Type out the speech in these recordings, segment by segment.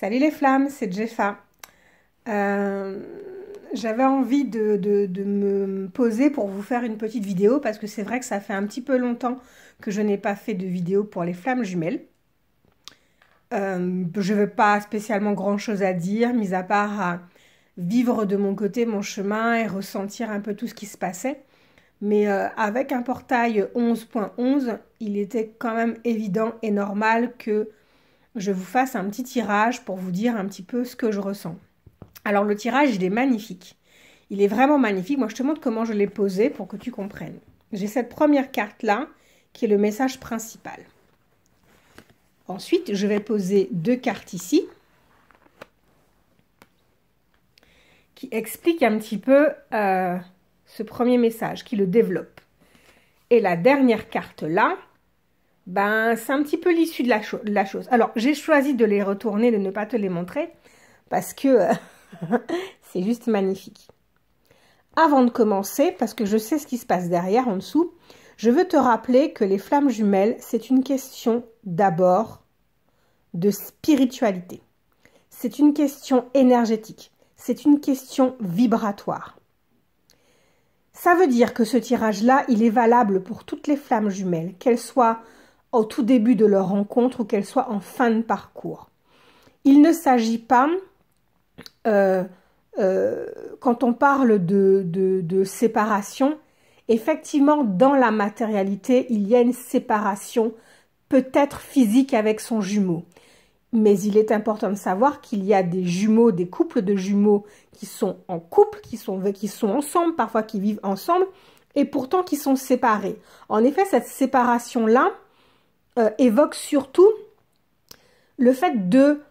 Salut les flammes, c'est Jeffa. J'avais envie de me poser pour vous faire une petite vidéo parce que c'est vrai que ça fait un petit peu longtemps que je n'ai pas fait de vidéo pour les flammes jumelles. Je n'avais pas spécialement grand-chose à dire, mis à part à vivre de mon côté mon chemin et ressentir un peu tout ce qui se passait. Mais avec un portail 11.11, il était quand même évident et normal que je vous fasse un petit tirage pour vous dire un petit peu ce que je ressens. Alors le tirage, il est magnifique. Il est vraiment magnifique. Moi, je te montre comment je l'ai posé pour que tu comprennes. J'ai cette première carte-là, qui est le message principal. Ensuite, je vais poser deux cartes ici, qui expliquent un petit peu ce premier message, qui le développe. Et la dernière carte-là, ben, c'est un petit peu l'issue de la chose. Alors, j'ai choisi de les retourner, de ne pas te les montrer, parce que c'est juste magnifique. Avant de commencer, parce que je sais ce qui se passe derrière, en dessous, je veux te rappeler que les flammes jumelles, c'est une question d'abord de spiritualité. C'est une question énergétique. C'est une question vibratoire. Ça veut dire que ce tirage-là, il est valable pour toutes les flammes jumelles, qu'elles soient au tout début de leur rencontre ou qu'elles soient en fin de parcours. Il ne s'agit pas, quand on parle de séparation, effectivement, dans la matérialité, il y a une séparation peut-être physique avec son jumeau. Mais il est important de savoir qu'il y a des jumeaux, des couples de jumeaux qui sont en couple, qui sont ensemble, parfois qui vivent ensemble, et pourtant qui sont séparés. En effet, cette séparation-là évoque surtout le fait de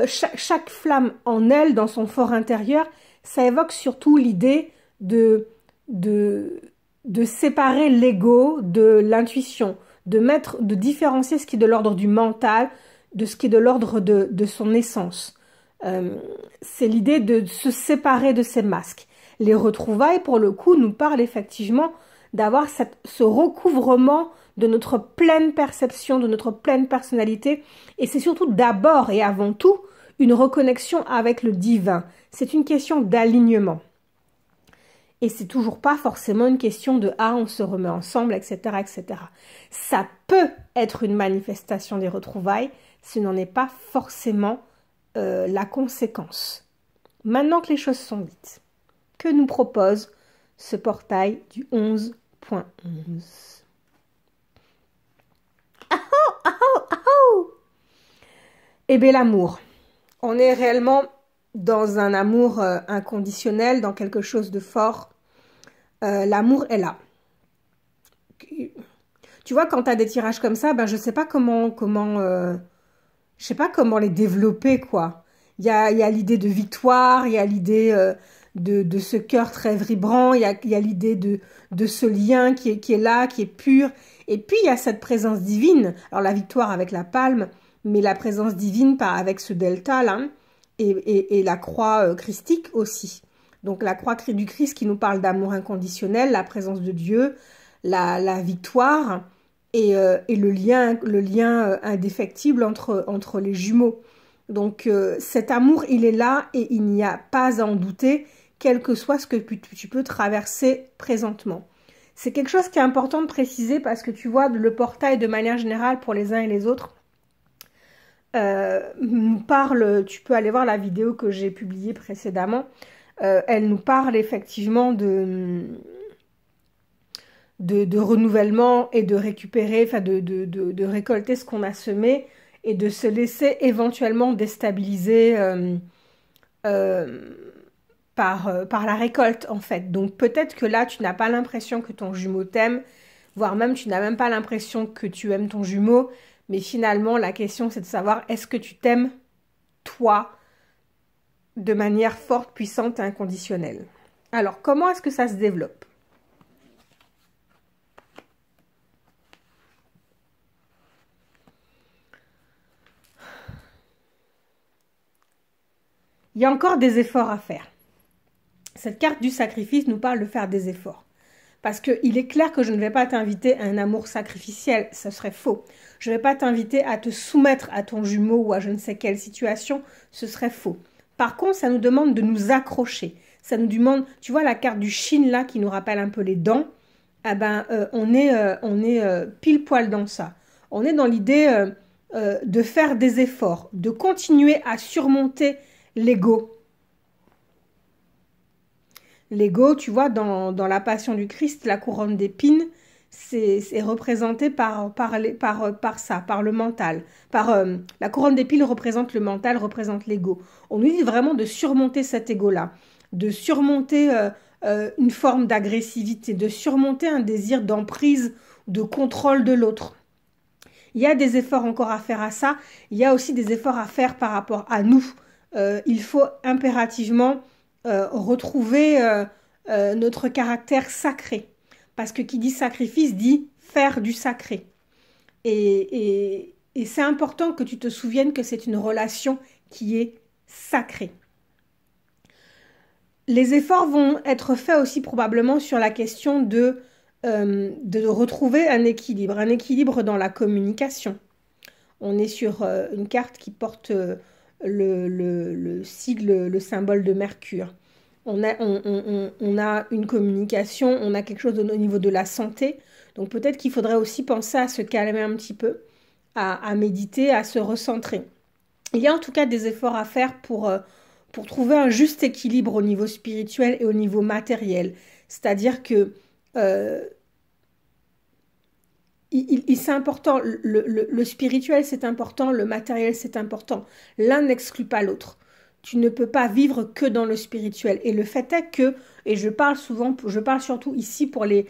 chaque flamme en elle, dans son fort intérieur, ça évoque surtout l'idée de séparer l'ego de l'intuition, de différencier ce qui est de l'ordre du mental de ce qui est de l'ordre de son essence. C'est l'idée de se séparer de ces masques. Les retrouvailles, pour le coup, nous parlent effectivement d'avoir ce recouvrement de notre pleine perception, de notre pleine personnalité. Et c'est surtout d'abord et avant tout une reconnexion avec le divin. C'est une question d'alignement. Et c'est toujours pas forcément une question de « ah, on se remet ensemble », etc., etc. Ça peut être une manifestation des retrouvailles, ce n'en est pas forcément la conséquence. Maintenant que les choses sont dites, que nous propose ce portail du 11.11 Eh bien, l'amour. On est réellement dans un amour inconditionnel, dans quelque chose de fort. L'amour est là. Tu vois, quand tu as des tirages comme ça, ben, je sais pas comment les développer, quoi. Il y a l'idée de victoire, il y a l'idée de ce cœur très vibrant, il y a l'idée de ce lien qui est là, qui est pur. Et puis, il y a cette présence divine. Alors, la victoire avec la palme, mais la présence divine avec ce delta, là, et la croix christique aussi. Donc, la croix du Christ qui nous parle d'amour inconditionnel, la présence de Dieu, la victoire et le lien indéfectible entre les jumeaux. Donc, cet amour, il est là et il n'y a pas à en douter, quel que soit ce que tu peux traverser présentement. C'est quelque chose qui est important de préciser parce que tu vois, le portail de manière générale pour les uns et les autres nous parle, tu peux aller voir la vidéo que j'ai publiée précédemment, elle nous parle effectivement de renouvellement et de récupérer, enfin de récolter ce qu'on a semé et de se laisser éventuellement déstabiliser par la récolte en fait. Donc peut-être que là tu n'as pas l'impression que ton jumeau t'aime, voire même tu n'as même pas l'impression que tu aimes ton jumeau, mais finalement la question c'est de savoir est-ce que tu t'aimes toi de manière forte, puissante et inconditionnelle. Alors comment est-ce que ça se développe ? Il y a encore des efforts à faire. Cette carte du sacrifice nous parle de faire des efforts. Parce qu'il est clair que je ne vais pas t'inviter à un amour sacrificiel, ce serait faux. Je ne vais pas t'inviter à te soumettre à ton jumeau ou à je ne sais quelle situation, ce serait faux. Par contre, ça nous demande de nous accrocher. Ça nous demande, tu vois la carte du Chine là qui nous rappelle un peu les dents, eh ben, on est pile poil dans ça. On est dans l'idée de faire des efforts, de continuer à surmonter l'ego. L'ego, tu vois, dans la Passion du Christ, la couronne d'épines, c'est représenté par ça, par le mental. La couronne d'épines représente le mental, représente l'ego. On nous dit vraiment de surmonter cet ego-là, de surmonter une forme d'agressivité, de surmonter un désir d'emprise, de contrôle de l'autre. Il y a des efforts encore à faire à ça. Il y a aussi des efforts à faire par rapport à nous. Il faut impérativement retrouver notre caractère sacré. Parce que qui dit sacrifice dit faire du sacré. Et c'est important que tu te souviennes que c'est une relation qui est sacrée. Les efforts vont être faits aussi probablement sur la question de retrouver un équilibre dans la communication. On est sur une carte qui porte le sigle, le symbole de Mercure. On a une communication, on a quelque chose au niveau de la santé. Donc peut-être qu'il faudrait aussi penser à se calmer un petit peu, à méditer, à se recentrer. Il y a en tout cas des efforts à faire pour trouver un juste équilibre au niveau spirituel et au niveau matériel. C'est-à-dire que c'est important, le spirituel c'est important, le matériel c'est important. L'un n'exclut pas l'autre. Tu ne peux pas vivre que dans le spirituel. Et le fait est que, et je parle surtout ici pour les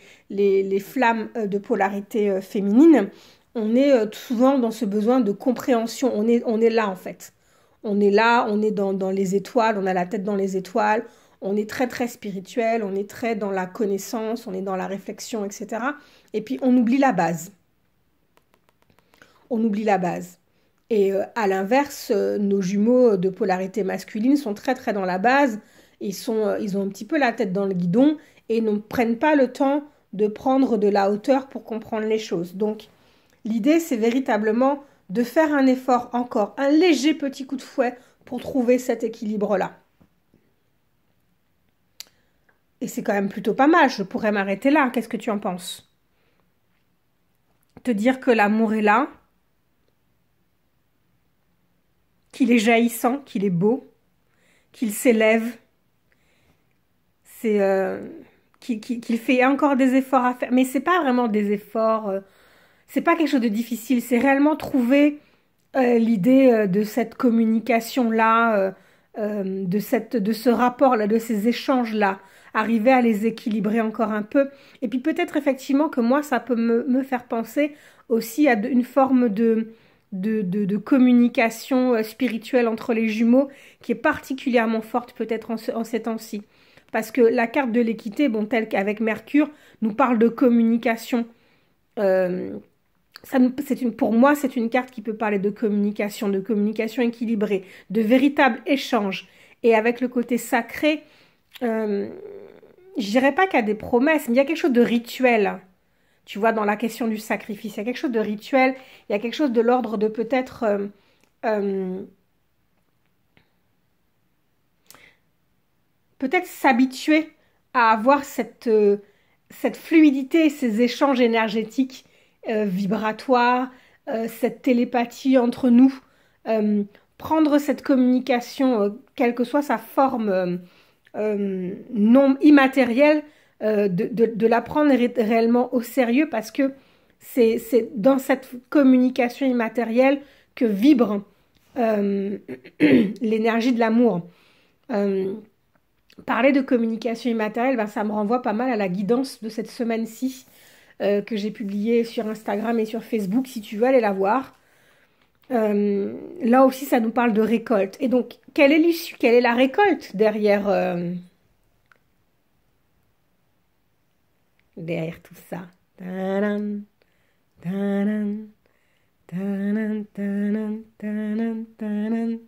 flammes de polarité féminine, on est souvent dans ce besoin de compréhension. On est là en fait. On est là, on est dans les étoiles, on a la tête dans les étoiles, on est très très spirituel, on est très dans la connaissance, on est dans la réflexion, etc. Et puis on oublie la base. On oublie la base. Et à l'inverse, nos jumeaux de polarité masculine sont très très dans la base. Ils ont un petit peu la tête dans le guidon et ne prennent pas le temps de prendre de la hauteur pour comprendre les choses. Donc l'idée c'est véritablement de faire un effort encore, un léger petit coup de fouet pour trouver cet équilibre-là. Et c'est quand même plutôt pas mal, je pourrais m'arrêter là. Qu'est-ce que tu en penses? Te dire que l'amour est là, qu'il est jaillissant, qu'il est beau, qu'il s'élève, qu'il fait encore des efforts à faire. Mais c'est pas vraiment des efforts, c'est pas quelque chose de difficile, c'est réellement trouver l'idée de cette communication-là, de ce rapport-là, de ces échanges-là, arriver à les équilibrer encore un peu. Et puis peut-être effectivement que moi, ça peut me faire penser aussi à une forme de communication spirituelle entre les jumeaux qui est particulièrement forte peut-être en ces temps-ci. Parce que la carte de l'équité, bon, telle qu'avec Mercure, nous parle de communication. Pour moi, c'est une carte qui peut parler de communication équilibrée, de véritable échange. Et avec le côté sacré, je dirais pas qu'il y a des promesses, mais il y a quelque chose de rituel. Tu vois, dans la question du sacrifice, il y a quelque chose de rituel, il y a quelque chose de l'ordre de peut-être s'habituer à avoir cette fluidité, ces échanges énergétiques vibratoires, cette télépathie entre nous, prendre cette communication, quelle que soit sa forme non immatérielle, de la prendre réellement au sérieux parce que c'est dans cette communication immatérielle que vibre l'énergie de l'amour. Parler de communication immatérielle, ben, ça me renvoie pas mal à la guidance de cette semaine-ci que j'ai publiée sur Instagram et sur Facebook, si tu veux aller la voir. Là aussi, ça nous parle de récolte. Et donc, quelle est l'issue? Quelle est la récolte derrière tout ça? Tadam, tadam, tadam, tadam, tadam, tadam.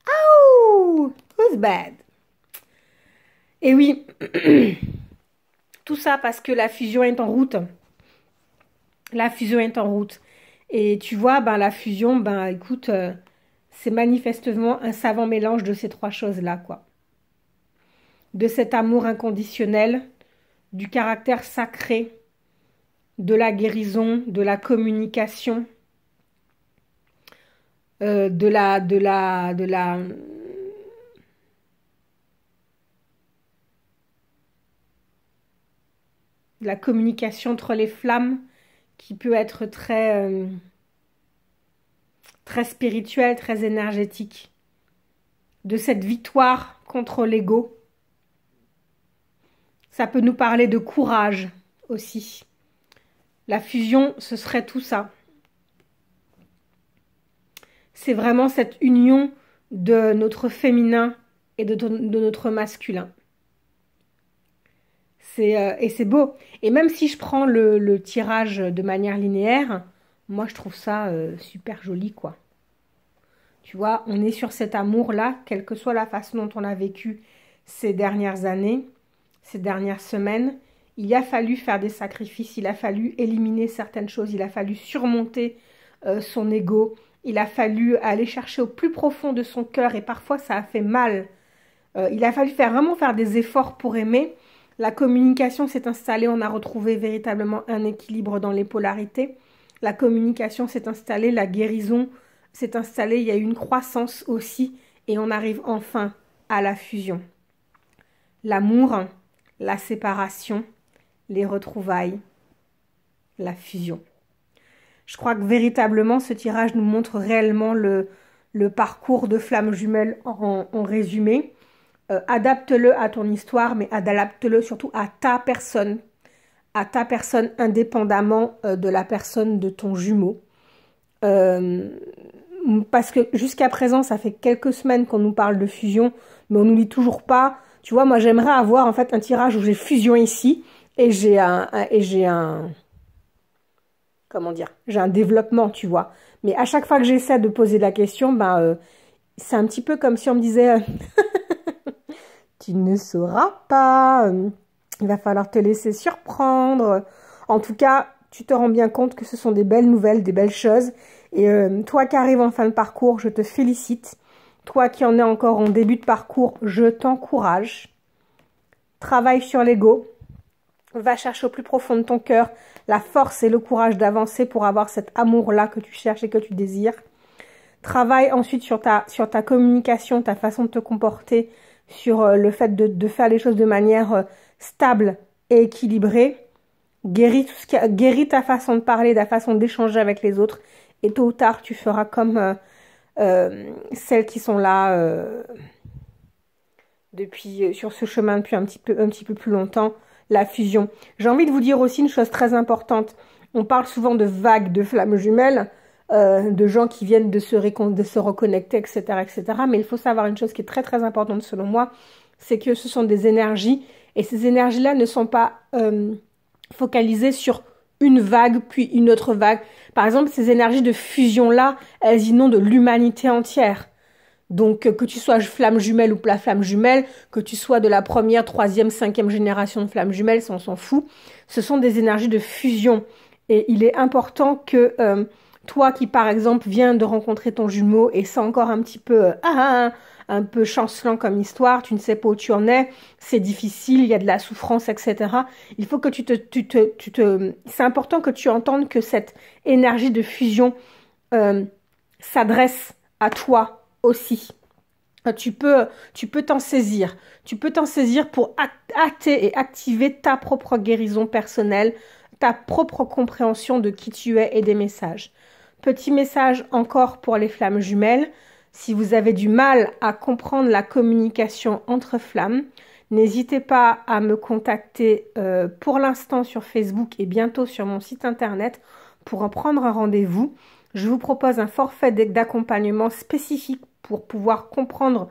Oh, who's bad? Et oui, Tout ça parce que la fusion est en route. La fusion est en route. Et tu vois, ben, la fusion, ben, écoute, c'est manifestement un savant mélange de ces trois choses-là, quoi. De cet amour inconditionnel, du caractère sacré, de la guérison, de la communication, de la communication entre les flammes qui peut être très spirituelle, très énergétique, de cette victoire contre l'ego. Ça peut nous parler de courage aussi. La fusion, ce serait tout ça. C'est vraiment cette union de notre féminin et de notre masculin. Et c'est beau. Et même si je prends le tirage de manière linéaire, moi je trouve ça super joli, quoi. Tu vois, on est sur cet amour-là, quelle que soit la façon dont on a vécu ces dernières années, ces dernières semaines. Il a fallu faire des sacrifices, il a fallu éliminer certaines choses, il a fallu surmonter son ego, il a fallu aller chercher au plus profond de son cœur et parfois ça a fait mal. Il a fallu vraiment faire des efforts pour aimer. La communication s'est installée, on a retrouvé véritablement un équilibre dans les polarités. La communication s'est installée, la guérison s'est installée, il y a eu une croissance aussi et on arrive enfin à la fusion. L'amour, la séparation, les retrouvailles, la fusion. Je crois que véritablement ce tirage nous montre réellement le parcours de flammes jumelles en résumé. Adapte-le à ton histoire, mais adapte-le surtout à ta personne indépendamment de la personne de ton jumeau. Parce que jusqu'à présent, ça fait quelques semaines qu'on nous parle de fusion, mais on nous dit toujours pas. Tu vois, moi j'aimerais avoir en fait un tirage où j'ai fusion ici et j'ai un comment dire, j'ai un développement, tu vois. Mais à chaque fois que j'essaie de poser la question, ben c'est un petit peu comme si on me disait tu ne sauras pas, il va falloir te laisser surprendre. En tout cas, tu te rends bien compte que ce sont des belles nouvelles, des belles choses. Et toi qui arrives en fin de parcours, je te félicite. Toi qui en es encore en début de parcours, je t'encourage. Travaille sur l'ego. Va chercher au plus profond de ton cœur la force et le courage d'avancer pour avoir cet amour-là que tu cherches et que tu désires. Travaille ensuite sur ta communication, ta façon de te comporter, sur le fait de faire les choses de manière stable et équilibrée. Guéris ta façon de parler, ta façon d'échanger avec les autres. Et tôt ou tard, tu feras comme celles qui sont là sur ce chemin depuis un petit peu plus longtemps, la fusion. J'ai envie de vous dire aussi une chose très importante. On parle souvent de vagues de flammes jumelles, de gens qui viennent de se reconnecter, etc., etc. Mais il faut savoir une chose qui est très très importante selon moi, c'est que ce sont des énergies et ces énergies-là ne sont pas focalisées sur une vague puis une autre vague. Par exemple, ces énergies de fusion-là, elles inondent l'humanité entière. Donc, que tu sois flamme jumelle ou pas flamme jumelle, que tu sois de la première, troisième, cinquième génération de flamme jumelle, ça on s'en fout. Ce sont des énergies de fusion. Et il est important que toi qui, par exemple, viens de rencontrer ton jumeau et c'est encore un petit peu un peu chancelant comme histoire, tu ne sais pas où tu en es, c'est difficile, il y a de la souffrance, etc. Il faut que c'est important que tu entendes que cette énergie de fusion s'adresse à toi aussi. Tu peux t'en saisir. Tu peux t'en saisir pour acter et activer ta propre guérison personnelle, ta propre compréhension de qui tu es et des messages. Petit message encore pour les flammes jumelles. Si vous avez du mal à comprendre la communication entre flammes, n'hésitez pas à me contacter pour l'instant sur Facebook et bientôt sur mon site internet pour en prendre un rendez-vous. Je vous propose un forfait d'accompagnement spécifique pour pouvoir comprendre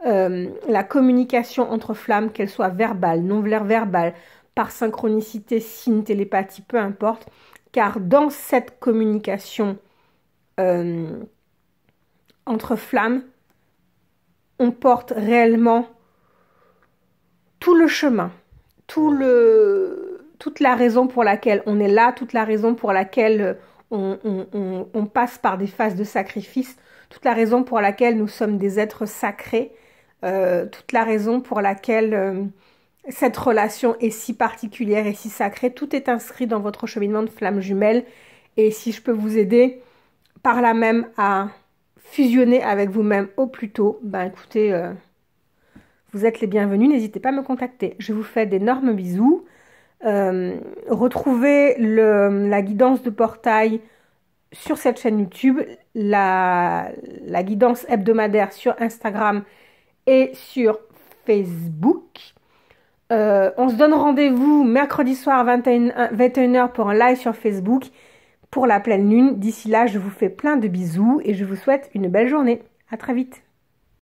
la communication entre flammes, qu'elle soit verbale, non verbale, par synchronicité, signe, télépathie, peu importe. Car dans cette communication entre flammes, on porte réellement tout le chemin, toute la raison pour laquelle on est là, toute la raison pour laquelle on passe par des phases de sacrifice, toute la raison pour laquelle nous sommes des êtres sacrés, toute la raison pour laquelle cette relation est si particulière et si sacrée. Tout est inscrit dans votre cheminement de flamme jumelle. Et si je peux vous aider par là même à fusionner avec vous-même au plus tôt, ben écoutez, vous êtes les bienvenus. N'hésitez pas à me contacter. Je vous fais d'énormes bisous. Retrouvez la guidance de portail sur cette chaîne YouTube, la guidance hebdomadaire sur Instagram et sur Facebook. On se donne rendez-vous mercredi soir à 21h pour un live sur Facebook pour la pleine lune. D'ici là, je vous fais plein de bisous et je vous souhaite une belle journée. À très vite.